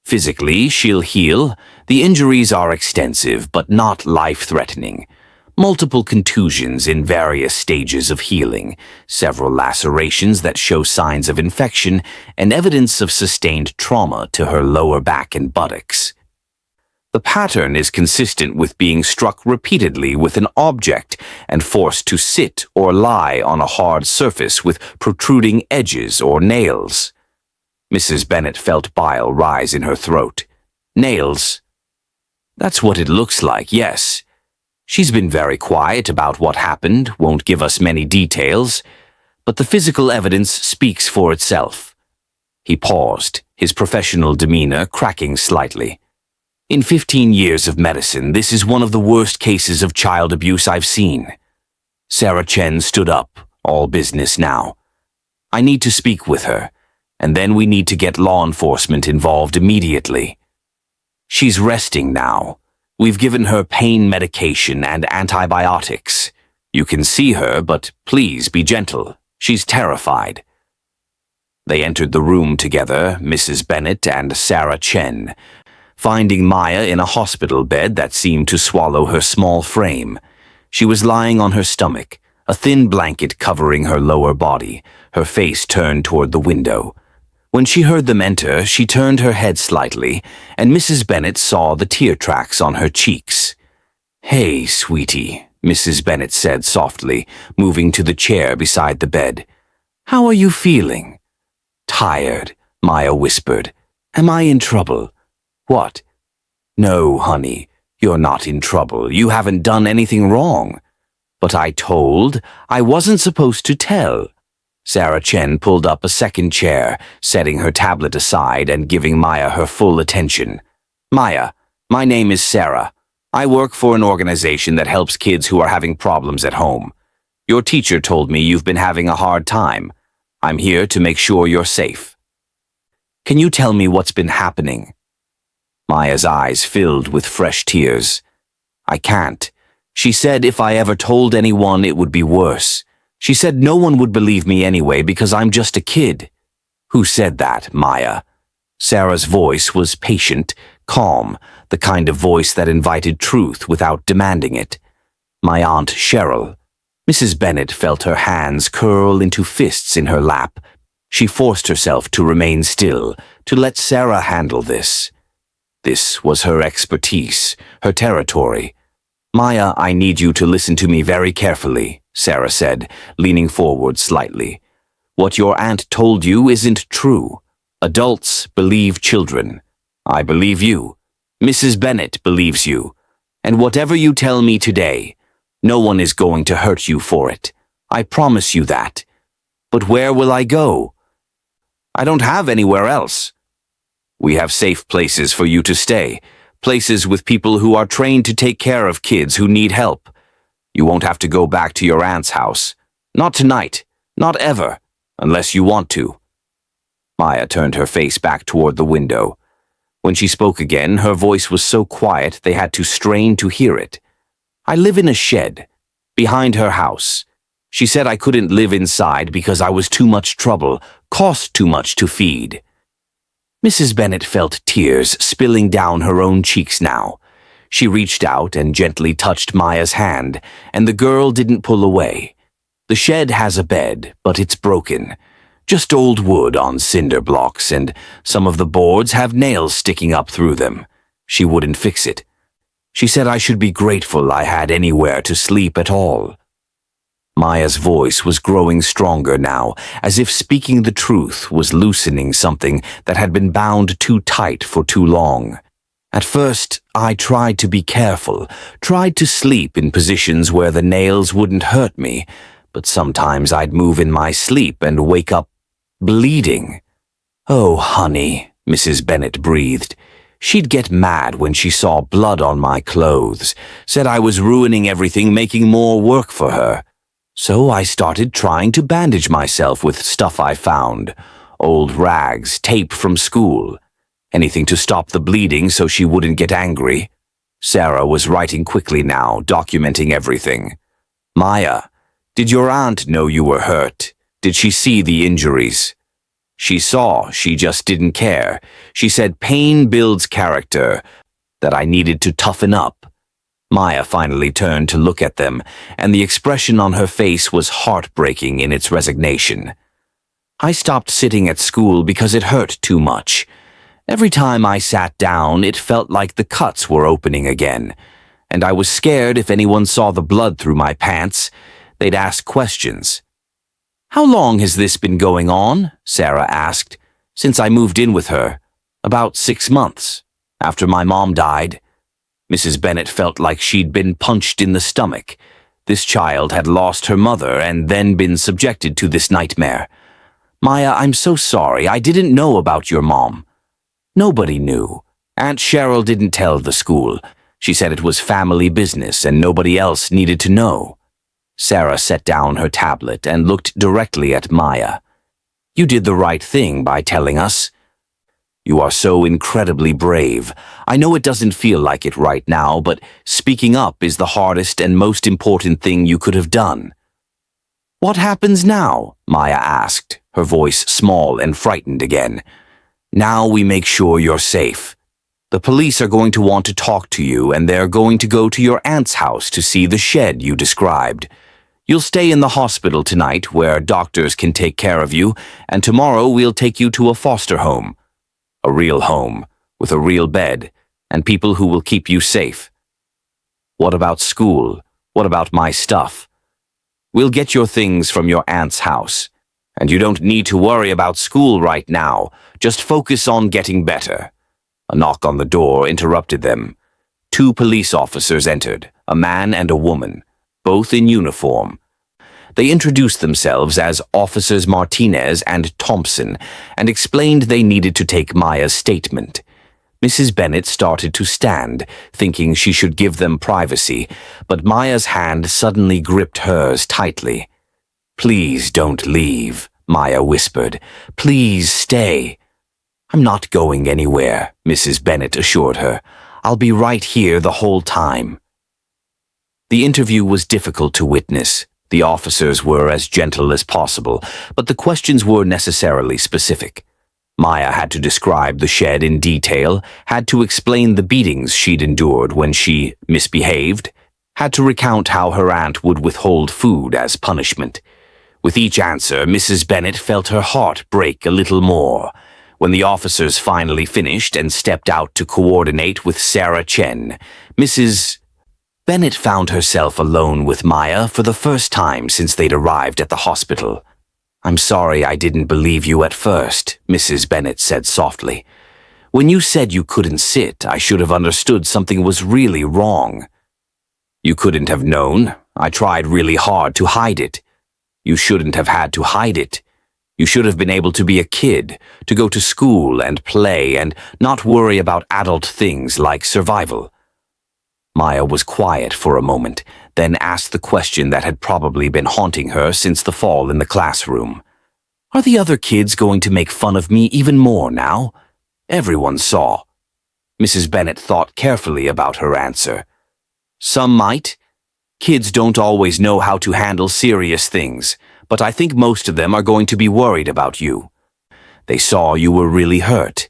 Physically, she'll heal. The injuries are extensive, but not life-threatening. Multiple contusions in various stages of healing, several lacerations that show signs of infection, and evidence of sustained trauma to her lower back and buttocks. The pattern is consistent with being struck repeatedly with an object and forced to sit or lie on a hard surface with protruding edges or nails. Mrs. Bennett felt bile rise in her throat. Nails? That's what it looks like, yes. She's been very quiet about what happened, won't give us many details, but the physical evidence speaks for itself. He paused, his professional demeanor cracking slightly. In 15 years of medicine, this is one of the worst cases of child abuse I've seen. Sarah Chen stood up, all business now. I need to speak with her, and then we need to get law enforcement involved immediately. She's resting now. We've given her pain medication and antibiotics. You can see her, but please be gentle. She's terrified. They entered the room together, Mrs. Bennett and Sarah Chen, finding Maya in a hospital bed that seemed to swallow her small frame. She was lying on her stomach, a thin blanket covering her lower body, her face turned toward the window. When she heard them enter, she turned her head slightly, and Mrs. Bennett saw the tear tracks on her cheeks. "Hey, sweetie," Mrs. Bennett said softly, moving to the chair beside the bed. "How are you feeling?" "Tired," Maya whispered. "Am I in trouble?" "What?" "No, honey, you're not in trouble. You haven't done anything wrong." "But I wasn't supposed to tell." Sarah Chen pulled up a second chair, setting her tablet aside and giving Maya her full attention. "Maya, my name is Sarah. I work for an organization that helps kids who are having problems at home. Your teacher told me you've been having a hard time. I'm here to make sure you're safe. Can you tell me what's been happening?" Maya's eyes filled with fresh tears. "I can't. She said if I ever told anyone, it would be worse. She said no one would believe me anyway because I'm just a kid." "Who said that, Maya?" Sarah's voice was patient, calm, the kind of voice that invited truth without demanding it. "My Aunt Cheryl." Mrs. Bennett felt her hands curl into fists in her lap. She forced herself to remain still, to let Sarah handle this. This was her expertise, her territory. "Maya, I need you to listen to me very carefully," Sarah said, leaning forward slightly. "What your aunt told you isn't true. Adults believe children. I believe you. Mrs. Bennett believes you. And whatever you tell me today, no one is going to hurt you for it. I promise you that. But where will I go? I don't have anywhere else. We have safe places for you to stay. Places with people who are trained to take care of kids who need help. You won't have to go back to your aunt's house. Not tonight. Not ever. Unless you want to." Maya turned her face back toward the window. When she spoke again, her voice was so quiet they had to strain to hear it. "I live in a shed, behind her house. She said I couldn't live inside because I was too much trouble, cost too much to feed." Mrs. Bennett felt tears spilling down her own cheeks now. She reached out and gently touched Maya's hand, and the girl didn't pull away. "The shed has a bed, but it's broken. Just old wood on cinder blocks, and some of the boards have nails sticking up through them. She wouldn't fix it. She said I should be grateful I had anywhere to sleep at all." Maya's voice was growing stronger now, as if speaking the truth was loosening something that had been bound too tight for too long. "At first, I tried to be careful, tried to sleep in positions where the nails wouldn't hurt me, but sometimes I'd move in my sleep and wake up bleeding." "Oh, honey," Mrs. Bennett breathed. She'd get mad when she saw blood on my clothes, said I was ruining everything, making more work for her. So I started trying to bandage myself with stuff I found. Old rags, tape from school. Anything to stop the bleeding so she wouldn't get angry. Sarah was writing quickly now, documenting everything. "Maya, did your aunt know you were hurt? Did she see the injuries?" "She saw, she just didn't care. She said pain builds character, that I needed to toughen up." Maya finally turned to look at them, and the expression on her face was heartbreaking in its resignation. "I stopped sitting at school because it hurt too much. Every time I sat down, it felt like the cuts were opening again, and I was scared if anyone saw the blood through my pants, they'd ask questions." "How long has this been going on?" Sarah asked. "Since I moved in with her. About 6 months, after my mom died." Mrs. Bennett felt like she'd been punched in the stomach. This child had lost her mother and then been subjected to this nightmare. Maya, I'm so sorry. I didn't know about your mom. Nobody knew. Aunt Cheryl didn't tell the school. She said it was family business and nobody else needed to know. Sarah set down her tablet and looked directly at Maya. You did the right thing by telling us. You are so incredibly brave. I know it doesn't feel like it right now, but speaking up is the hardest and most important thing you could have done. What happens now? Maya asked, her voice small and frightened again. Now we make sure you're safe. The police are going to want to talk to you, and they're going to go to your aunt's house to see the shed you described. You'll stay in the hospital tonight, where doctors can take care of you, and tomorrow we'll take you to a foster home. A real home, with a real bed, and people who will keep you safe. What about school? What about my stuff? We'll get your things from your aunt's house. And you don't need to worry about school right now. Just focus on getting better. A knock on the door interrupted them. 2 police officers entered, a man and a woman, both in uniform. They introduced themselves as Officers Martinez and Thompson and explained they needed to take Maya's statement. Mrs. Bennett started to stand, thinking she should give them privacy, but Maya's hand suddenly gripped hers tightly. Please don't leave, Maya whispered. Please stay. I'm not going anywhere, Mrs. Bennett assured her. I'll be right here the whole time. The interview was difficult to witness. The officers were as gentle as possible, but the questions were necessarily specific. Maya had to describe the shed in detail, had to explain the beatings she'd endured when she misbehaved, had to recount how her aunt would withhold food as punishment. With each answer, Mrs. Bennett felt her heart break a little more. When the officers finally finished and stepped out to coordinate with Sarah Chen, Mrs. Bennett found herself alone with Maya for the first time since they'd arrived at the hospital. I'm sorry I didn't believe you at first, Mrs. Bennett said softly. When you said you couldn't sit, I should have understood something was really wrong. You couldn't have known. I tried really hard to hide it. You shouldn't have had to hide it. You should have been able to be a kid, to go to school and play and not worry about adult things like survival. Maya was quiet for a moment, then asked the question that had probably been haunting her since the fall in the classroom. Are the other kids going to make fun of me even more now? Everyone saw. Mrs. Bennett thought carefully about her answer. Some might. Kids don't always know how to handle serious things, but I think most of them are going to be worried about you. They saw you were really hurt.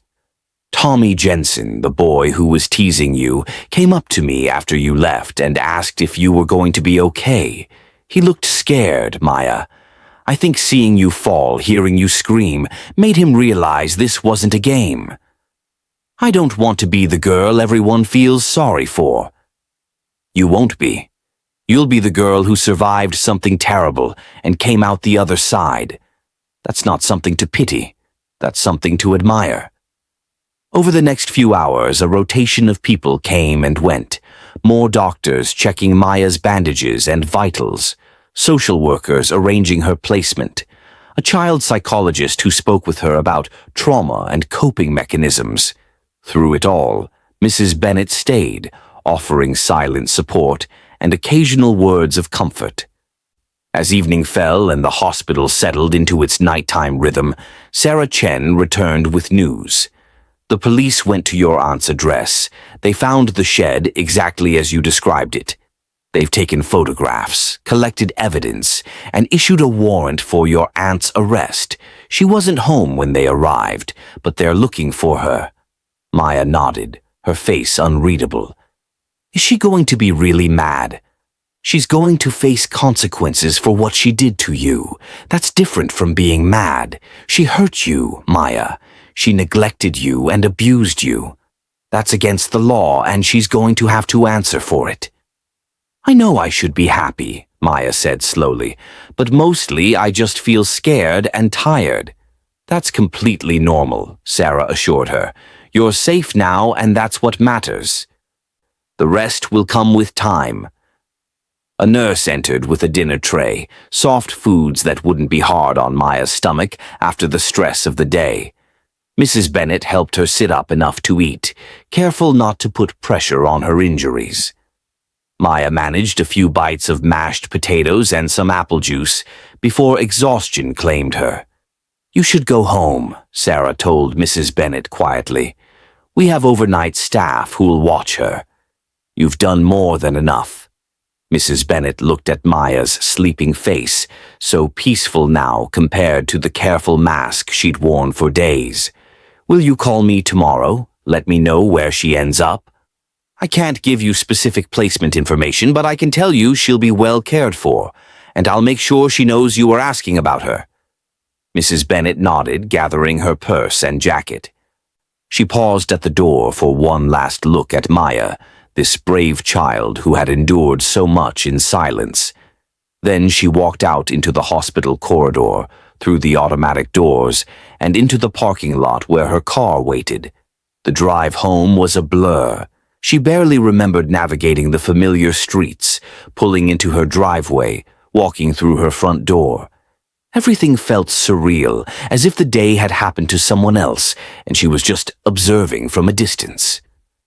Tommy Jensen, the boy who was teasing you, came up to me after you left and asked if you were going to be okay. He looked scared, Maya. I think seeing you fall, hearing you scream, made him realize this wasn't a game. I don't want to be the girl everyone feels sorry for. You won't be. You'll be the girl who survived something terrible and came out the other side. That's not something to pity. That's something to admire. Over the next few hours, a rotation of people came and went. More doctors checking Maya's bandages and vitals. Social workers arranging her placement. A child psychologist who spoke with her about trauma and coping mechanisms. Through it all, Mrs. Bennett stayed, offering silent support and occasional words of comfort. As evening fell and the hospital settled into its nighttime rhythm, Sarah Chen returned with news. The police went to your aunt's address. They found the shed exactly as you described it. They've taken photographs, collected evidence, and issued a warrant for your aunt's arrest. She wasn't home when they arrived, but they're looking for her. Maya nodded, her face unreadable. Is she going to be really mad? She's going to face consequences for what she did to you. That's different from being mad. She hurt you, Maya. She neglected you and abused you. That's against the law, and she's going to have to answer for it. I know I should be happy, Maya said slowly, but mostly I just feel scared and tired. That's completely normal, Sarah assured her. You're safe now, and that's what matters. The rest will come with time. A nurse entered with a dinner tray, soft foods that wouldn't be hard on Maya's stomach after the stress of the day. Mrs. Bennett helped her sit up enough to eat, careful not to put pressure on her injuries. Maya managed a few bites of mashed potatoes and some apple juice before exhaustion claimed her. "You should go home," Sarah told Mrs. Bennett quietly. "We have overnight staff who'll watch her. You've done more than enough." Mrs. Bennett looked at Maya's sleeping face, so peaceful now compared to the careful mask she'd worn for days. "Will you call me tomorrow? Let me know where she ends up?" "I can't give you specific placement information, but I can tell you she'll be well cared for, and I'll make sure she knows you are asking about her." Mrs. Bennett nodded, gathering her purse and jacket. She paused at the door for one last look at Maya, this brave child who had endured so much in silence. Then she walked out into the hospital corridor, through the automatic doors, and into the parking lot where her car waited. The drive home was a blur. She barely remembered navigating the familiar streets, pulling into her driveway, walking through her front door. Everything felt surreal, as if the day had happened to someone else, and she was just observing from a distance.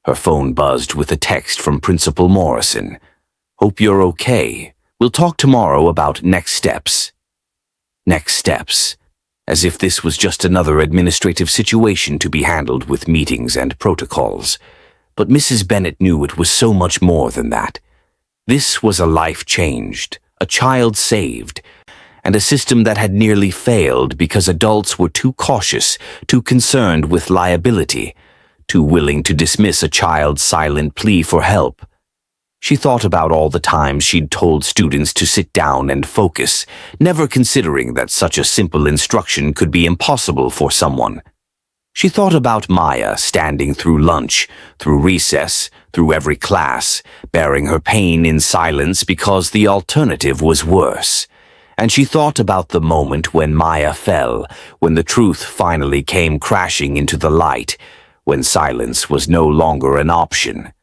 Her phone buzzed with a text from Principal Morrison. "Hope you're okay. We'll talk tomorrow about next steps." Next steps. As if this was just another administrative situation to be handled with meetings and protocols. But Mrs. Bennett knew it was so much more than that. This was a life changed, a child saved, and a system that had nearly failed because adults were too cautious, too concerned with liability, too willing to dismiss a child's silent plea for help. She thought about all the times she'd told students to sit down and focus, never considering that such a simple instruction could be impossible for someone. She thought about Maya standing through lunch, through recess, through every class, bearing her pain in silence because the alternative was worse. And she thought about the moment when Maya fell, when the truth finally came crashing into the light, when silence was no longer an option.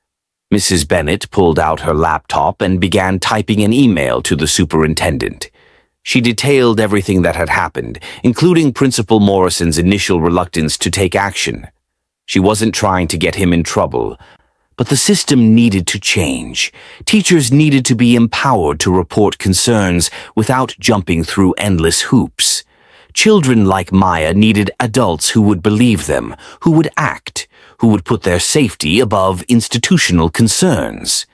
Mrs. Bennett pulled out her laptop and began typing an email to the superintendent. She detailed everything that had happened, including Principal Morrison's initial reluctance to take action. She wasn't trying to get him in trouble, but the system needed to change. Teachers needed to be empowered to report concerns without jumping through endless hoops. Children like Maya needed adults who would believe them, who would act, who would put their safety above institutional concerns.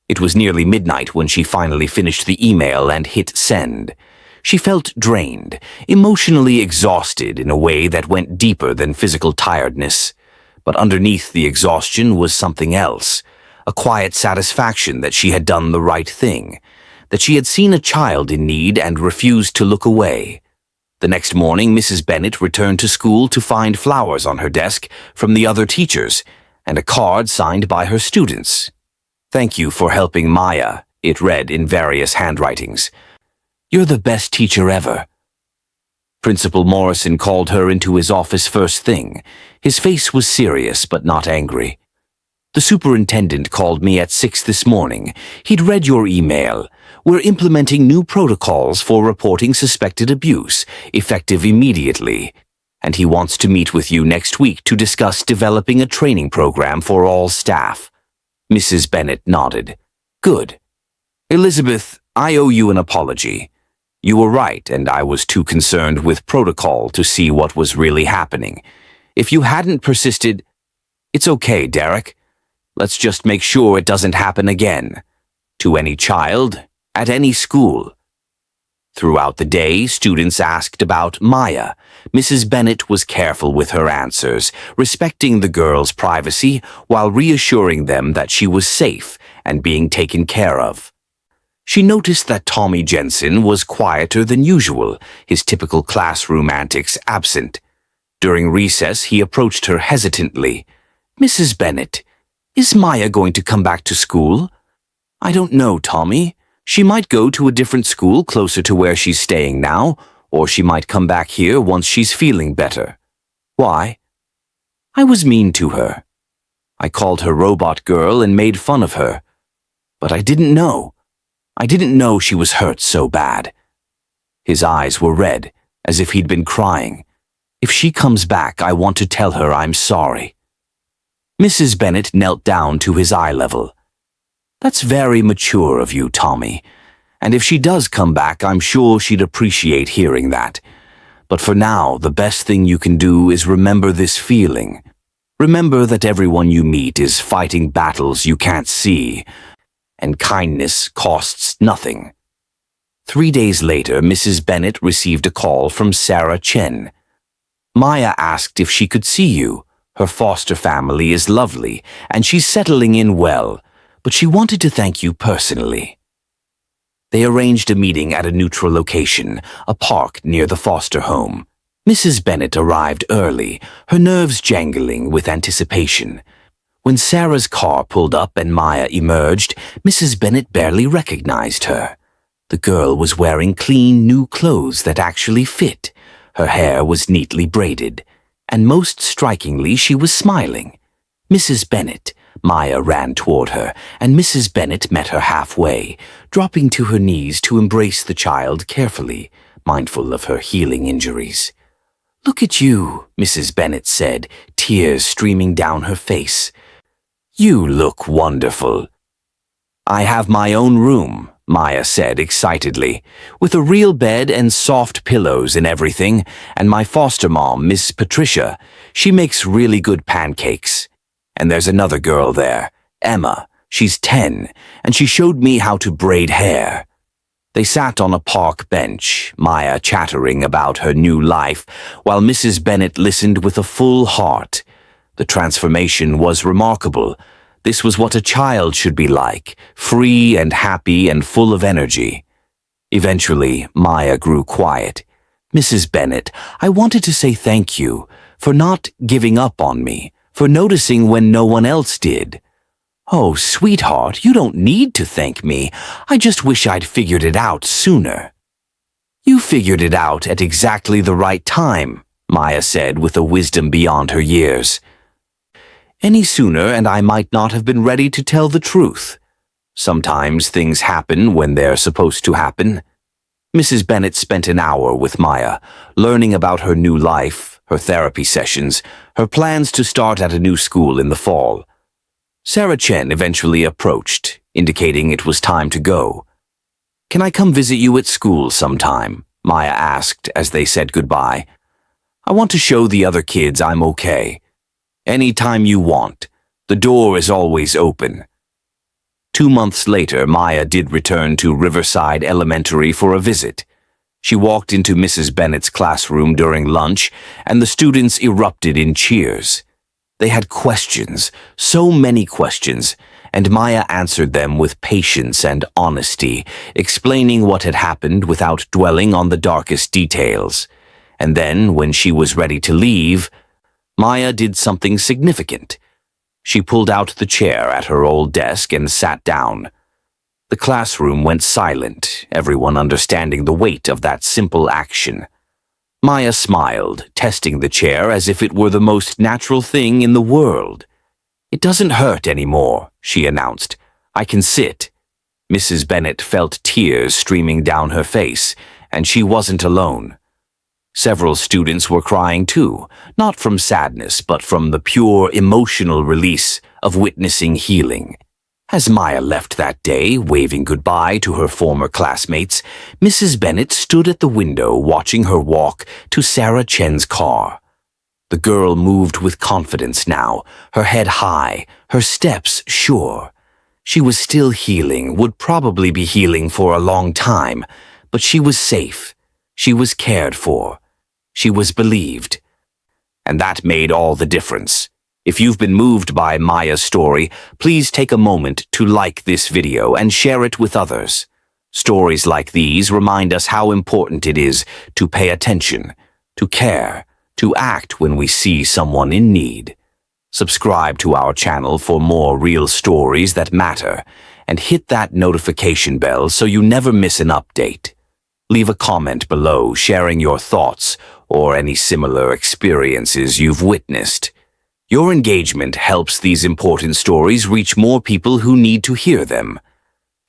It was nearly midnight when she finally finished the email and hit send. She felt drained, emotionally exhausted in a way that went deeper than physical tiredness. But underneath the exhaustion was something else, a quiet satisfaction that she had done the right thing, that she had seen a child in need and refused to look away. The next morning, Mrs. Bennett returned to school to find flowers on her desk from the other teachers and a card signed by her students. "Thank you for helping Maya," it read in various handwritings. "You're the best teacher ever." Principal Morrison called her into his office first thing. His face was serious but not angry. "The superintendent called me at 6 this morning. He'd read your email. We're implementing new protocols for reporting suspected abuse, effective immediately. And he wants to meet with you next week to discuss developing a training program for all staff." Mrs. Bennett nodded. "Good. Elizabeth, I owe you an apology. You were right, and I was too concerned with protocol to see what was really happening. If you hadn't persisted—" "It's okay, Derek. Let's just make sure it doesn't happen again. To any child, at any school." Throughout the day, students asked about Maya. Mrs. Bennett was careful with her answers, respecting the girls' privacy while reassuring them that she was safe and being taken care of. She noticed that Tommy Jensen was quieter than usual, his typical classroom antics absent. During recess, he approached her hesitantly. "Mrs. Bennett, is Maya going to come back to school?" "I don't know, Tommy. She might go to a different school closer to where she's staying now, or she might come back here once she's feeling better." "Why?" "I was mean to her. I called her robot girl and made fun of her. But I didn't know. I didn't know she was hurt so bad." His eyes were red, as if he'd been crying. "If she comes back, I want to tell her I'm sorry." Mrs. Bennett knelt down to his eye level. "That's very mature of you, Tommy. And if she does come back, I'm sure she'd appreciate hearing that. But for now, the best thing you can do is remember this feeling. Remember that everyone you meet is fighting battles you can't see, and kindness costs nothing." 3 days later, Mrs. Bennett received a call from Sarah Chen. "Maya asked if she could see you. Her foster family is lovely, and she's settling in well, but she wanted to thank you personally." They arranged a meeting at a neutral location, a park near the foster home. Mrs. Bennett arrived early, her nerves jangling with anticipation. When Sarah's car pulled up and Maya emerged, Mrs. Bennett barely recognized her. The girl was wearing clean, new clothes that actually fit. Her hair was neatly braided, and most strikingly, she was smiling. "Mrs. Bennett." Maya ran toward her, and Mrs. Bennett met her halfway, dropping to her knees to embrace the child carefully, mindful of her healing injuries. "Look at you," Mrs. Bennett said, tears streaming down her face. "You look wonderful." "I have my own room," Maya said excitedly, "with a real bed and soft pillows and everything, and my foster mom, Miss Patricia, she makes really good pancakes. And there's another girl there, Emma. She's 10, and she showed me how to braid hair." They sat on a park bench, Maya chattering about her new life, while Mrs. Bennett listened with a full heart. The transformation was remarkable. This was what a child should be like, free and happy and full of energy. Eventually, Maya grew quiet. "Mrs. Bennett, I wanted to say thank you for not giving up on me, for noticing when no one else did." "Oh, sweetheart, you don't need to thank me. I just wish I'd figured it out sooner." "You figured it out at exactly the right time," Maya said with a wisdom beyond her years. "Any sooner and I might not have been ready to tell the truth. Sometimes things happen when they're supposed to happen." Mrs. Bennett spent an hour with Maya, learning about her new life, her therapy sessions, her plans to start at a new school in the fall. Sarah Chen eventually approached, indicating it was time to go. "Can I come visit you at school sometime?" Maya asked as they said goodbye. "I want to show the other kids I'm okay." "Any time you want. The door is always open." 2 months later, Maya did return to Riverside Elementary for a visit. She walked into Mrs. Bennett's classroom during lunch, and the students erupted in cheers. They had questions, so many questions, and Maya answered them with patience and honesty, explaining what had happened without dwelling on the darkest details. And then, when she was ready to leave, Maya did something significant. She pulled out the chair at her old desk and sat down. The classroom went silent, everyone understanding the weight of that simple action. Maya smiled, testing the chair as if it were the most natural thing in the world. "It doesn't hurt anymore," she announced. "I can sit." Mrs. Bennett felt tears streaming down her face, and she wasn't alone. Several students were crying too, not from sadness, but from the pure emotional release of witnessing healing. As Maya left that day, waving goodbye to her former classmates, Mrs. Bennett stood at the window watching her walk to Sarah Chen's car. The girl moved with confidence now, her head high, her steps sure. She was still healing, would probably be healing for a long time, but she was safe. She was cared for. She was believed. And that made all the difference. If you've been moved by Maya's story, please take a moment to like this video and share it with others. Stories like these remind us how important it is to pay attention, to care, to act when we see someone in need. Subscribe to our channel for more real stories that matter, and hit that notification bell so you never miss an update. Leave a comment below sharing your thoughts or any similar experiences you've witnessed. Your engagement helps these important stories reach more people who need to hear them.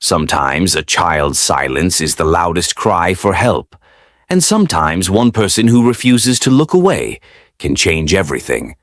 Sometimes a child's silence is the loudest cry for help, and sometimes one person who refuses to look away can change everything.